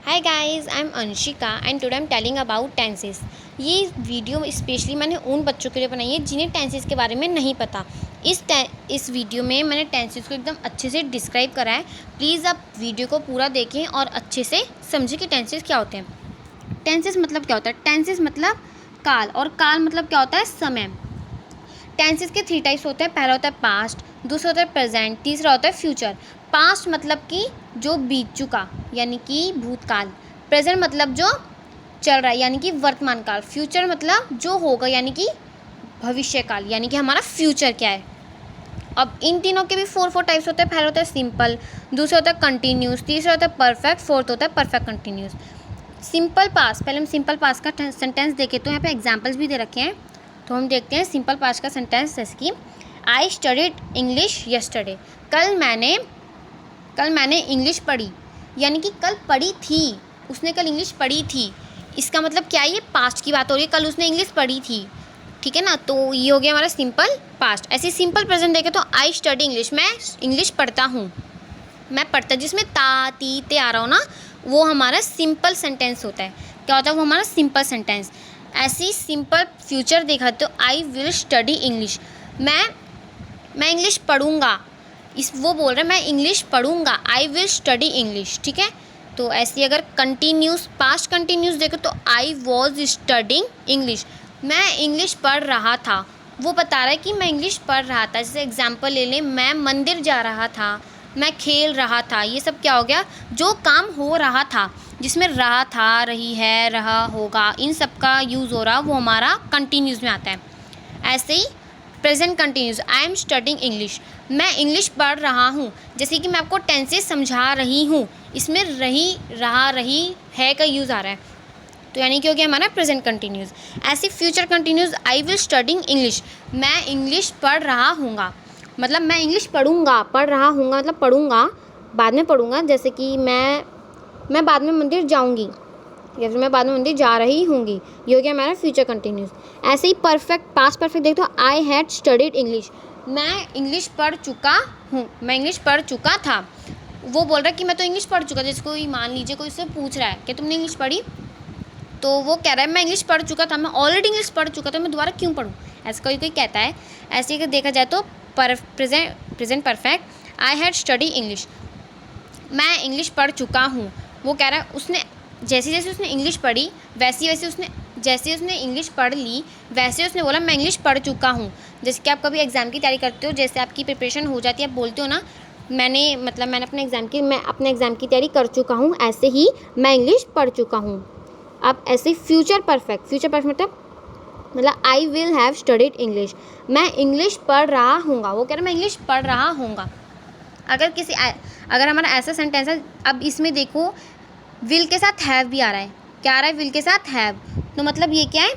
Hi guys, I am Anshika and today I am telling about tenses. ये video specially मैंने उन बच्चों के लिए बनाई है जिन्हें टेंसेस के बारे में नहीं पता। इस वीडियो में मैंने टेंसेस को एकदम अच्छे से डिस्क्राइब करा है। प्लीज़ आप वीडियो को पूरा देखें और अच्छे से समझें कि टेंसेस क्या होते हैं। टेंसेस मतलब क्या होता है? टेंसेस मतलब काल, और काल मतलब क्या होता है? समय। टेंसेस के 3 टाइप्स होते हैं। पहला होता है पास्ट, दूसरा होता है प्रेजेंट, तीसरा होता है फ्यूचर। पास्ट मतलब कि जो बीत चुका यानी कि भूतकाल। प्रेजेंट मतलब जो चल रहा है यानी कि वर्तमान काल। फ्यूचर मतलब जो होगा यानी कि भविष्य काल, यानी कि हमारा फ्यूचर क्या है। अब इन तीनों के भी 4 टाइप्स होते हैं। पहला होता है सिंपल, दूसरा होता है कंटिन्यूस, तीसरा होता है परफेक्ट, फोर्थ होता है परफेक्ट कंटिन्यूस। सिंपल पास्ट, पहले हम सिंपल पास्ट का सेंटेंस देखें तो यहाँ पे एग्जाम्पल्स भी दे रखे हैं। तो हम देखते हैं सिंपल पास्ट का सेंटेंस, जैसे कि आई स्टडीड इंग्लिश यस्टरडे। कल मैंने इंग्लिश पढ़ी, यानी कि कल पढ़ी थी, उसने कल इंग्लिश पढ़ी थी। इसका मतलब क्या है? ये पास्ट की बात हो रही है, कल उसने इंग्लिश पढ़ी थी, ठीक है ना। तो ये हो गया हमारा सिंपल पास्ट। ऐसे सिंपल प्रेजेंट देखें तो आई स्टडी इंग्लिश, मैं इंग्लिश पढ़ता हूँ। मैं पढ़ता, जिसमें ता ती ते आ रहा हो ना, वो हमारा सिंपल सेंटेंस होता है। क्या होता है? वो हमारा सिंपल सेंटेंस। ऐसी सिंपल फ्यूचर देखा तो आई विल स्टडी इंग्लिश, मैं इंग्लिश पढ़ूँगा। वो बोल रहा है मैं इंग्लिश पढ़ूँगा, आई विल स्टडी इंग्लिश, ठीक है। तो ऐसी अगर कंटिन्यूस, पास्ट कंटिन्यूस देखो तो आई वॉज स्टडिंग इंग्लिश, मैं इंग्लिश पढ़ रहा था। वो बता रहा है कि मैं इंग्लिश पढ़ रहा था। जैसे एग्जाम्पल ले लें, मैं मंदिर जा रहा था, मैं खेल रहा था। ये सब क्या हो गया? जो काम हो रहा था, जिसमें रहा था, रही है, रहा होगा, इन सब का यूज़ हो रहा, वो हमारा कंटिन्यूस में आता है। ऐसे ही present continuous, I am studying English, मैं इंग्लिश पढ़ रहा हूँ। जैसे कि मैं आपको टेंसेस समझा रही हूँ, इसमें रही, रहा, रही है का यूज़ आ रहा है, तो यानी कि हो गया हमारा प्रेजेंट कंटिन्यूस। ऐसे future continuous, I will studying English, मैं इंग्लिश पढ़ रहा हूँगा, मतलब मैं इंग्लिश पढ़ूँगा, पढ़ रहा हूँगा मतलब पढ़ूँगा, बाद में पढ़ूँगा। जैसे कि मैं बाद में मंदिर जाऊँगी, या फिर मैं बाद में मंदिर जा रही होंगी, ये हो गया हमारा फ्यूचर कंटिन्यूस। ऐसे ही परफेक्ट, पास्ट परफेक्ट देखो तो आई हैड स्टडीड इंग्लिश, मैं इंग्लिश पढ़ चुका हूँ, मैं इंग्लिश पढ़ चुका था। वो बोल रहा है कि मैं तो इंग्लिश पढ़ चुका। जिसको मान लीजिए कोई उससे पूछ रहा है कि तुमने इंग्लिश पढ़ी, तो वो कह रहा है मैं इंग्लिश पढ़ चुका था, मैं ऑलरेडी इंग्लिश पढ़ चुका था, मैं दोबारा क्यों पढ़ूँ, ऐसा कोई कहता है। ऐसे ही देखा जाए तो present perfect, I had study English, मैं इंग्लिश पढ़ चुका हूँ। वो कह रहा है उसने जैसे जैसे उसने इंग्लिश पढ़ी जैसे उसने इंग्लिश पढ़ ली वैसे उसने बोला मैं इंग्लिश पढ़ चुका हूँ। जैसे कि आप कभी एग्ज़ाम की तैयारी करते हो, जैसे आपकी प्रिपरेशन हो जाती है, आप बोलते हो ना मैंने अपने एग्ज़ाम की तैयारी कर चुका हूँ, ऐसे ही मैं इंग्लिश पढ़ चुका हूँ। अब ऐसे फ्यूचर परफेक्ट मतलब आई विल हैव स्टडीड इंग्लिश, मैं इंग्लिश पढ़ रहा हूँगा। वो कह रहा है मैं इंग्लिश पढ़ रहा हूँगा। अगर हमारा ऐसा सेंटेंस है, अब इसमें देखो विल के साथ हैव भी आ रहा है। क्या आ रहा है? विल के साथ हैव। तो मतलब ये क्या है?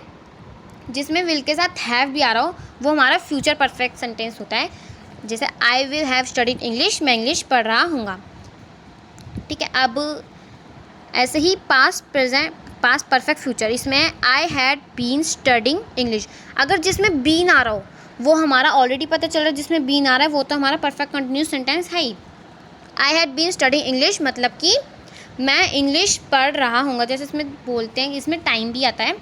जिसमें विल के साथ हैव भी आ रहा हो वो हमारा फ्यूचर परफेक्ट सेंटेंस होता है। जैसे आई विल हैव स्टडीड इंग्लिश, मैं इंग्लिश पढ़ रहा हूँगा, ठीक है। अब ऐसे ही पास्ट परफेक्ट फ्यूचर, इसमें I had been studying English. अगर जिसमें बीन आ रहा हो वो हमारा ऑलरेडी पता चल रहा है, जिसमें बीन आ रहा है वो तो हमारा परफेक्ट कंटिन्यूस सेंटेंस है ही। I had been studying English मतलब कि मैं इंग्लिश पढ़ रहा हूँगा। जैसे इसमें बोलते हैं, इसमें टाइम भी आता है।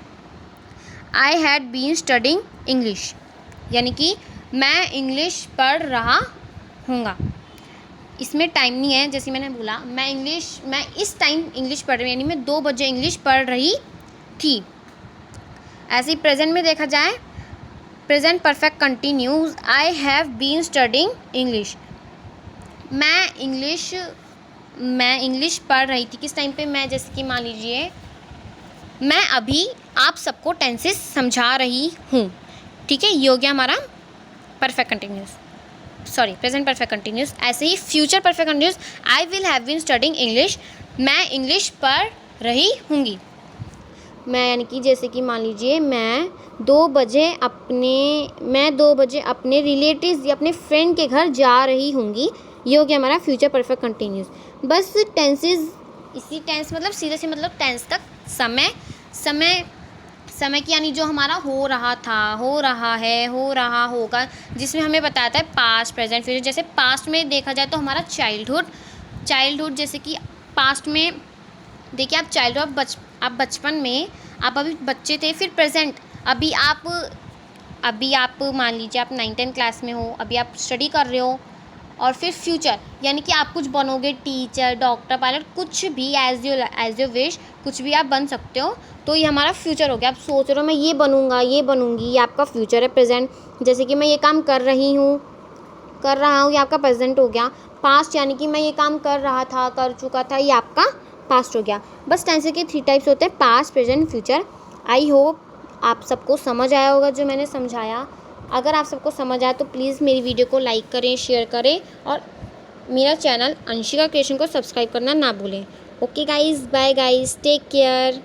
I had been studying English यानी कि मैं इंग्लिश पढ़ रहा हूँगा। इसमें टाइम नहीं है, जैसे मैंने बोला मैं इस टाइम इंग्लिश पढ़ रही हूँ, यानी मैं 2 बजे इंग्लिश पढ़ रही थी। ऐसे ही प्रेजेंट में देखा जाए, present perfect continuous, I have been studying English, मैं इंग्लिश पढ़ रही थी। किस टाइम पे? मैं, जैसे कि मान लीजिए मैं अभी आप सबको टेंसेस समझा रही हूँ, ठीक है। ये हो गया हमारा perfect continuous, present perfect continuous. ऐसे ही future perfect continuous, I will have been studying English, मैं इंग्लिश पढ़ रही हूँगी। मैं, यानी कि जैसे कि मान लीजिए मैं 2 बजे अपने रिलेटिव्स या अपने फ्रेंड के घर जा रही होंगी। ये हो गया हमारा फ्यूचर परफेक्ट कंटिन्यूस। बस टेंसेस, इसी टेंस मतलब सीधे से मतलब टेंस तक समय की, यानी जो हमारा हो रहा था, हो रहा है, हो रहा होगा, जिसमें हमें बताता है पास्ट प्रेजेंट फ्यूचर। जैसे पास्ट में देखा जाए तो हमारा चाइल्डहुड, जैसे कि पास्ट में देखिए आप चाइल्ड हो, आप बचपन में आप अभी बच्चे थे, फिर प्रेजेंट अभी आप मान लीजिए आप 9th क्लास में हो, अभी आप स्टडी कर रहे हो, और फिर फ्यूचर यानी कि आप कुछ बनोगे, टीचर, डॉक्टर, पायलट, कुछ भी एज योर विश, कुछ भी आप बन सकते हो। तो ये हमारा फ्यूचर हो गया। आप सोच रहे हो मैं ये बनूंगा, ये बनूंगी, ये आपका फ्यूचर है। प्रेजेंट जैसे कि मैं ये काम कर रहा हूँ, ये आपका प्रेजेंट हो गया। पास्ट यानी कि मैं ये काम कर रहा था, कर चुका था, ये आपका पास्ट हो गया। बस टेंसेस के 3 टाइप्स होते हैं, past, present, future. I hope आप सबको समझ आया होगा जो मैंने समझाया। अगर आप सबको समझ आया तो प्लीज़ मेरी वीडियो को लाइक करें, शेयर करें, और मेरा चैनल अंशिका क्रिएशन को सब्सक्राइब करना ना भूलें। Okay guys, bye guys, take care.